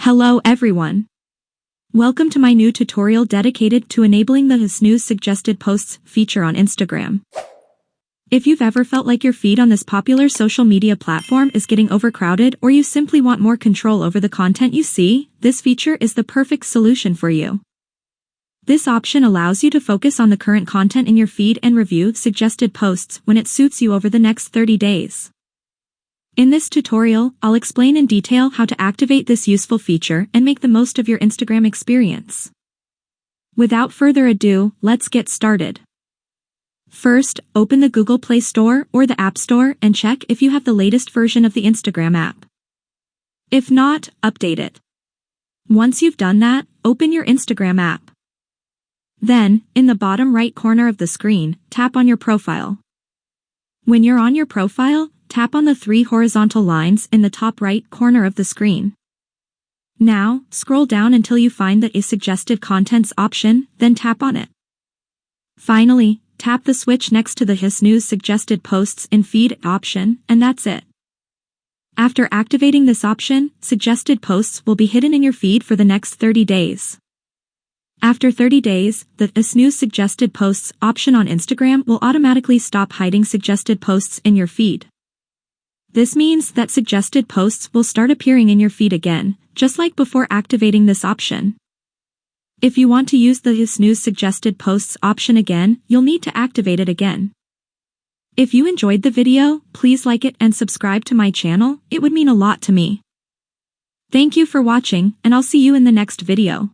Hello everyone. Welcome to my new tutorial dedicated to enabling the Snooze suggested posts feature on Instagram. If you've ever felt like your feed on this popular social media platform is getting overcrowded or you simply want more control over the content you see, this feature is the perfect solution for you. This option allows you to focus on the current content in your feed and review suggested posts when it suits you over the next 30 days. In this tutorial, I'll explain in detail how to activate this useful feature and make the most of your Instagram experience. Without further ado, let's get started. First, open the Google Play Store or the App Store and check if you have the latest version of the Instagram app. If not, update it. Once you've done that, open your Instagram app. Then, in the bottom right corner of the screen, tap on your profile. When you're on your profile, tap on the three horizontal lines in the top right corner of the screen. Now, scroll down until you find the Suggested Contents option, then tap on it. Finally, tap the switch next to the Snooze Suggested Posts in Feed option, and that's it. After activating this option, suggested posts will be hidden in your feed for the next 30 days. After 30 days, the Snooze Suggested Posts option on Instagram will automatically stop hiding suggested posts in your feed. This means that suggested posts will start appearing in your feed again, just like before activating this option. If you want to use the Snooze Suggested Posts option again, you'll need to activate it again. If you enjoyed the video, please like it and subscribe to my channel, it would mean a lot to me. Thank you for watching, and I'll see you in the next video.